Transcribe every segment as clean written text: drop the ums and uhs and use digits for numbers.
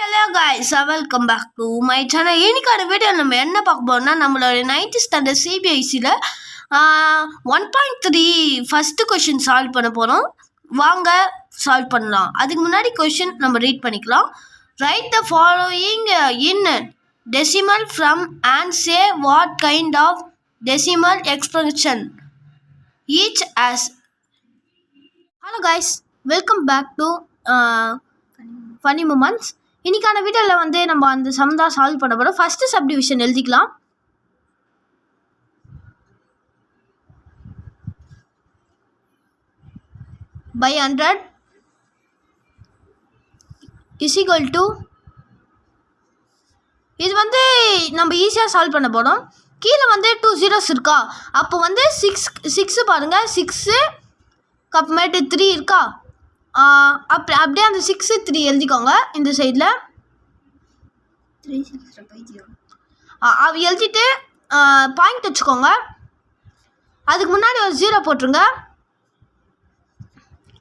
Hello guys, welcome back to my channel. இன்னைக்கான video நம்ம என்ன பார்க்க போறோம்னா, நம்மளோட 9th ஸ்டாண்டர்ட் சிபிஎஸ்சியில் 1.3 ஃபஸ்ட்டு கொஷின் சால்வ் பண்ண போகிறோம். வாங்க சால்வ் பண்ணலாம். அதுக்கு முன்னாடி கொஷின் நம்ம ரீட் பண்ணிக்கலாம். Write the following in decimal form and say what kind of decimal expression each has. Hello guys, welcome back to funny moments. இன்றைக்கான வீடியோவில் நம்ம அந்த சம் தான் சால்வ் பண்ண போகிறோம். ஃபஸ்ட்டு சப்டிவிஷன் எழுதிக்கலாம். by 100 is equal to, இது நம்ம ஈஸியாக சால்வ் பண்ண போகிறோம். கீழே 2 zeros இருக்கா, அப்போ 6 பாருங்கள், 6 அப்புறமேட்டு 3 இருக்கா, அப்படியே அந்த 6 3 எழுதிக்கோங்க. இந்த சைடில் அது எழுதிட்டு பாயிண்ட் வச்சுக்கோங்க. அதுக்கு முன்னாடி ஒரு 0 போட்டுருங்க.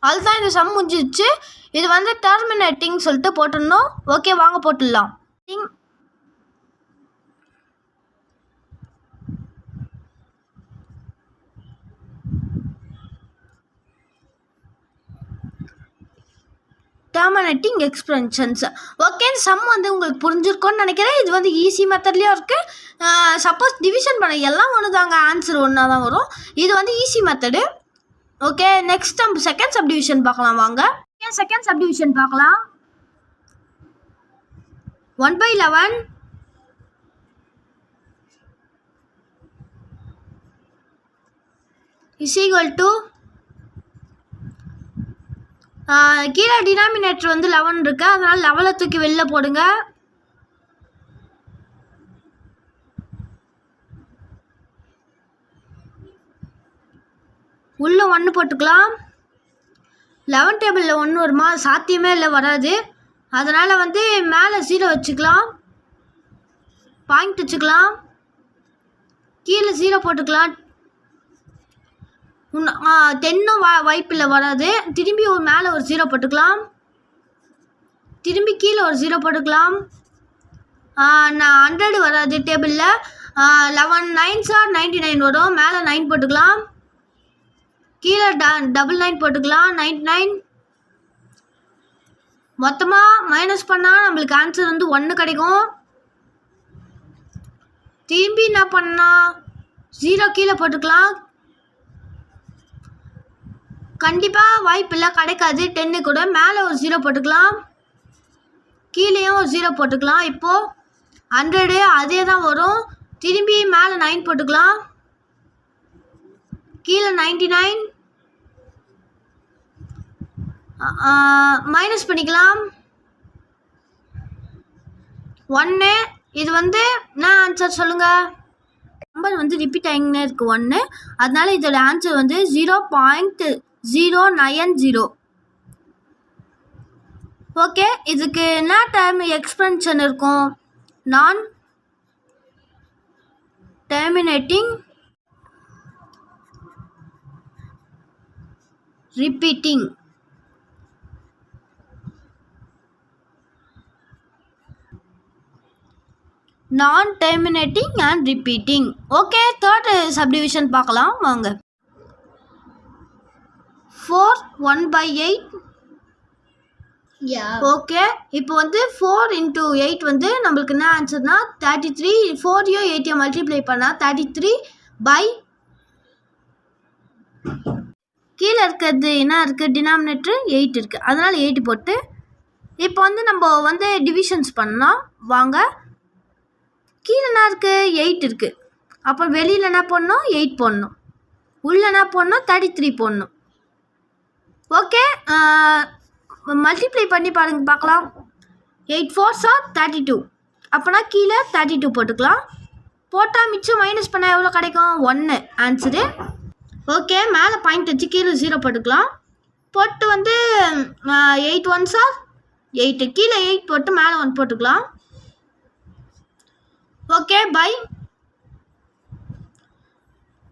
அதுதான் இந்த சம் முடிஞ்சிச்சு. இது டெர்மினேட்டிங் சொல்லிட்டு போட்டுடணும். ஓகே, வாங்க போட்டுடலாம். Terminating expressions. ஓகே, சம் உங்களுக்கு புரிஞ்சிருக்கும்னு நினைக்கிறேன். இது ஈஸி மெத்தட்லேயும் இருக்குது. சப்போஸ் டிவிஷன் பண்ண எல்லாம் ஒன்று தாங்க, ஆன்சர் ஒன்றா தான் வரும். இது ஈஸி மெத்தடு. ஓகே, நெக்ஸ்ட் நம்ம செகண்ட் சப்டிவிஷன் பார்க்கலாம். வாங்க செகண்ட் சப்டிவிஷன் பார்க்கலாம். 1/11 is equal to, கீழே டினாமினேட்டர் 11 இருக்கு, அதனால் 11 தூக்கி வெளில போடுங்க. உள்ள 1 போட்டுக்கலாம். 11 டேபிளில் 1 வருமா? சாத்தியமே இல்லை, வராது. அதனால் மேலே 0 வச்சுக்கலாம், பாயிண்ட் வச்சுக்கலாம், கீழே 0 போட்டுக்கலாம். 10 வாய்ப்பில்லை, வராது. திரும்பி மேலே ஒரு 0 போட்டுக்கலாம், திரும்பி கீழே ஒரு 0 போட்டுக்கலாம். 100 வராது டேபிளில். 11 9s are 99 வரும். மேலே 9 போட்டுக்கலாம், கீழே 99 போட்டுக்கலாம். 99 மொத்தமாக மைனஸ் பண்ணால் நம்மளுக்கு ஆன்சர் 1 கிடைக்கும். திரும்பி என்ன பண்ணால் 0 கீழே போட்டுக்கலாம். கண்டிப்பாக வாய்ப்பில்லை, கிடைக்காது. 10 கூட மேலே ஒரு 0 போட்டுக்கலாம், கீழேயும் ஒரு 0 போட்டுக்கலாம். இப்போது 100 அதே தான் வரும். திரும்பி மேலே 9 போட்டுக்கலாம், கீழே 99 மைனஸ் பண்ணிக்கலாம். 1. இது என்ன ஆன்சர் சொல்லுங்கள்? நம்பர் ரிப்பீட் ஆகிங்கன்னே இருக்குது 1. அதனால இதோட ஆன்சர் 0.090. ஓகே, இதுக்கு என்ன டைம் எக்ஸ்பென்ஷன் இருக்கும்? நான் டெர்மினேட்டிங் ரிப்பீட்டிங். நான் terminating and repeating. Okay, third subdivision பார்க்கலாம். வாங்க 4 1/8. ஓகே, இப்போ 4 into 8 நம்மளுக்கு என்ன ஆன்சர்னா 33. 4 8 மல்டிப்ளை பண்ணால் 33 by, கீழே இருக்கிறது என்ன இருக்குது? டினாமினேட்டர் 8 இருக்குது, அதனால் 8 போட்டு இப்போ நம்ம டிவிஷன்ஸ் பண்ணலாம். வாங்க, கீழே என்ன இருக்குது? 8 இருக்குது. அப்போ வெளியில் என்ன போடணும்? 8 போடணும். உள்ளே என்ன போடணும்? 33 போடணும். ஓகே, மல்டிப்ளை பண்ணி பாருங்க பார்க்கலாம். 8 4s are 32. அப்போனா கீழே 32 போட்டுக்கலாம். போட்டால் மிச்சம் மைனஸ் பண்ணால் எவ்வளோ கிடைக்கும்? 1 ஆன்சரு. ஓகே, மேலே பாயிண்ட் வச்சு கீழே 0 போட்டுக்கலாம். போட்டு 8 1s are 8. கீழே 8 போட்டு மேலே 1 போட்டுக்கலாம். ஓகே, பை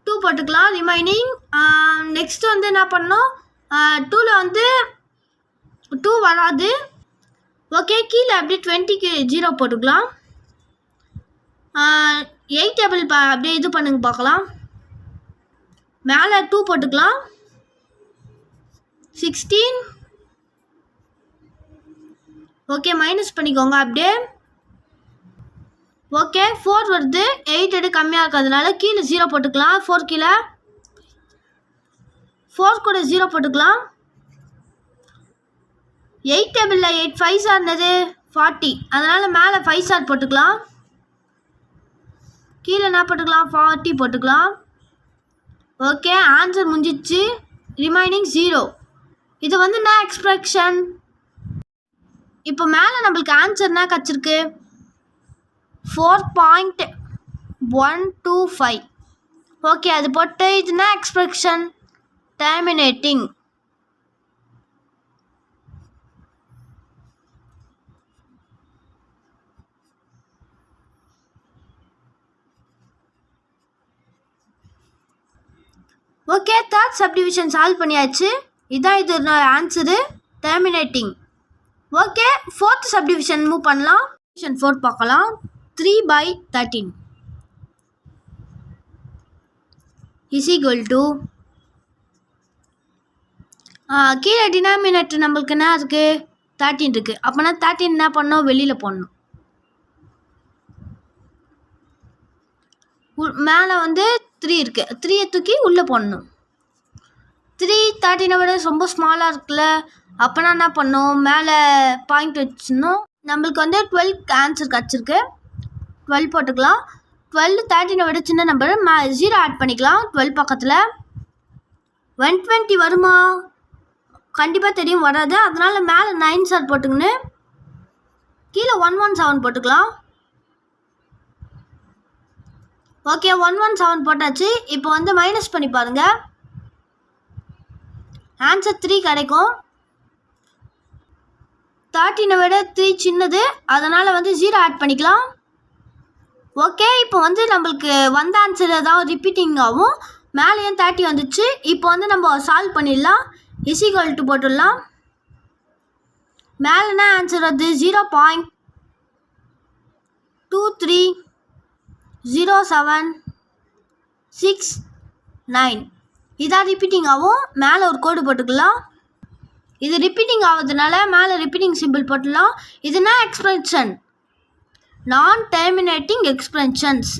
2 போட்டுக்கலாம். ரிமைனிங் நெக்ஸ்ட் என்ன பண்ணோம்? 2ல் 2 வராது. ஓகே, கீழே அப்படியே 20க்கு 0 போட்டுக்கலாம். 8 டேபிள் அப்படியே இது பண்ணுங்க பார்க்கலாம். மேலே 2 போட்டுக்கலாம். 16. ஓகே, மைனஸ் பண்ணிக்கோங்க அப்படியே. ஓகே, 4 வருது. 8 எடு கம்மியாக இருக்கிறதுனால கீழே 0 போட்டுக்கலாம். 4 கீழே 4 கூட 0 போட்டுக்கலாம். 8 டேபிளில் 8 5 சார்னது 40, அதனால் மேலே 5 சார் போட்டுக்கலாம். கீழே என்ன போட்டுக்கலாம்? 40 போட்டுக்கலாம். ஓகே, ஆன்சர் முடிஞ்சிச்சு. ரிமைனிங் 0. இது வந்து என்ன எக்ஸ்பிரஷன்? இப்போ மேலே நம்மளுக்கு ஆன்சர் என்ன கிடச்சிருக்கு? 4.125. ஓகே, அது போட்டு இது என்ன expression? Terminating. Okay, third subdivision solve பண்ணியாச்சு. இதான் இது answer, terminating. Okay, fourth subdivision move பண்ணலாம். 4 பார்க்கலாம். 3/13 இஸ் ஈக்குவல் டு கீழே டினாமினேட்டர் நம்மளுக்கு என்ன இருக்குது? 13 இருக்குது. அப்போனா 13 என்ன பண்ணணும்? வெளியில் போடணும். மேலே வந்து 3 இருக்குது. 3 தூக்கி உள்ளே போடணும். 3 13 விட ரொம்ப ஸ்மாலாக இருக்குல்ல, அப்போனா என்ன பண்ணணும்? மேலே பாயிண்ட் வச்சிடணும். நம்மளுக்கு வந்து 12 ஆன்சர் கிடச்சிருக்கு. 12 போட்டுக்கலாம். 12 13 விட சின்ன நம்பர். 0 ஆட் பண்ணிக்கலாம். 12 பக்கத்தில் 120 வருமா? கண்டிப்பாக தெரியும், வராது. அதனால் மேலே 9 சார் போட்டுங்கன்னு கீழே 117 போட்டுக்கலாம். ஓகே, 117 போட்டாச்சு. இப்போ வந்து மைனஸ் பண்ணி பாருங்கள். ஆன்சர் 3 கிடைக்கும். 13 விட 3 சின்னது, அதனால் வந்து 0 ஆட் பண்ணிக்கலாம். ஓகே, இப்போ வந்து நம்மளுக்கு வந்த ஆன்சர் ஏதாவது ரிப்பீட்டிங் ஆகும். மேலேயும் 30 வந்துச்சு. இப்போ வந்து நம்ம சால்வ் பண்ணிடலாம். இஸ் ஈக்குவல் டு போட்டுடலாம். மேலே என்ன ஆன்சர் வருது? 0.230769. இதான் ரிப்பீட்டிங் ஆகும். மேலே ஒரு கோடு போட்டுக்கலாம். இது ரிப்பீட்டிங் ஆகுதுனால மேலே ரிப்பீட்டிங் சிம்பிள் போட்டுடலாம். இதுனா expression, non terminating expressions.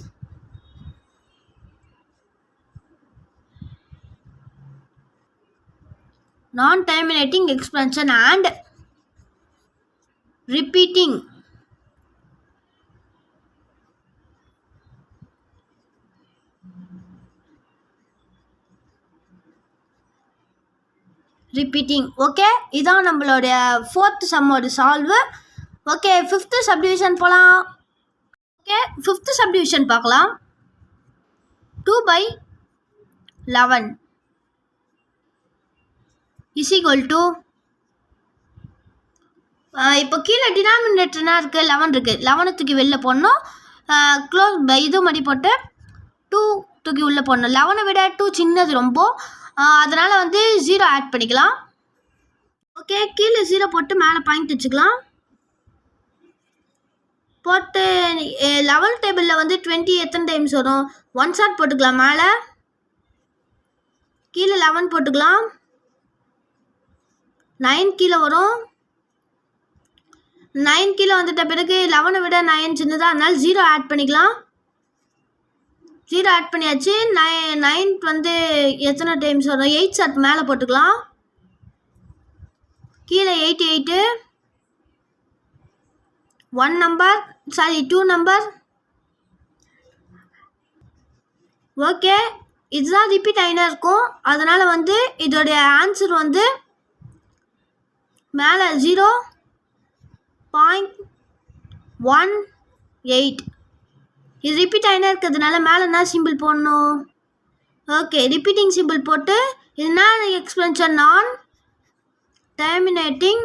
Non terminating expression and repeating. Okay, இதான் நம்மளுடைய 4th சம்மோட சால்வு. ஓகே, 5th சப்டிவிஷன் போகலாம். ஓகே, 5th சப்டிவிஷன் பார்க்கலாம். 2/11 இஸ் ஈக்குவல் டு இப்போ கீழே டினாமினேட்டர்னா இருக்குது, 11 இருக்குது. 11 தூக்கி வெளில போடணும். க்ளோஸ் இது மாதிரி போட்டு 2 தூக்கி உள்ளே போடணும். 11 விட 2 சின்னது ரொம்ப, அதனால் வந்து 0 ஆட் பண்ணிக்கலாம். ஓகே, கீழே 0 போட்டு மேலே பாயிண்ட் வச்சுக்கலாம். போட்டு 11 டேபிளில் வந்து 20 எத்தனை டைம்ஸ் வரும்? 1 ஷாட் போட்டுக்கலாம். மேலே கீழே 11 போட்டுக்கலாம். 9 கீழே வரும். 9 கீழே வந்துட்ட பிறகு 11 விட 9 சின்னதாக, அதனால் 0 ஆட் பண்ணிக்கலாம். 0 ஆட் பண்ணியாச்சு. 9 வந்து எத்தனை டைம்ஸ் வரும்? 8 ஷாட் மேலே போட்டுக்கலாம். கீழே 8 1 நம்பர், சாரி 2 நம்பர். ஓகே, இதுதான் ரிப்பீட் ஆகினா இருக்கும். அதனால் வந்து இதோடைய ஆன்சர் வந்து மேலே 0.18. இது ரிப்பீட் ஆகினா இருக்கிறதுனால மேலே என்ன சிம்பிள் போடணும்? ஓகே, ரிப்பீட்டிங் சிம்பிள் போட்டு இதுனா expression non terminating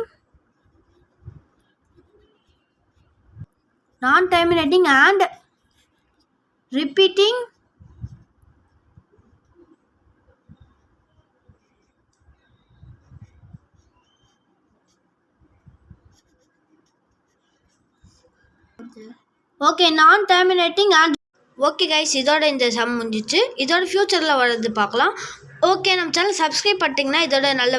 and repeating okay நான் டெர்மினேட்டிங் அண்ட் ஓகே கைஸ், இதோட இந்த சம் முடிஞ்சிச்சு. இதோட ஃபியூச்சரில் வர்றது பார்க்கலாம். ஓகே, நம்ம சேனல் சப்ஸ்கிரைப் பண்ணிட்டீங்கன்னா இதோட நல்ல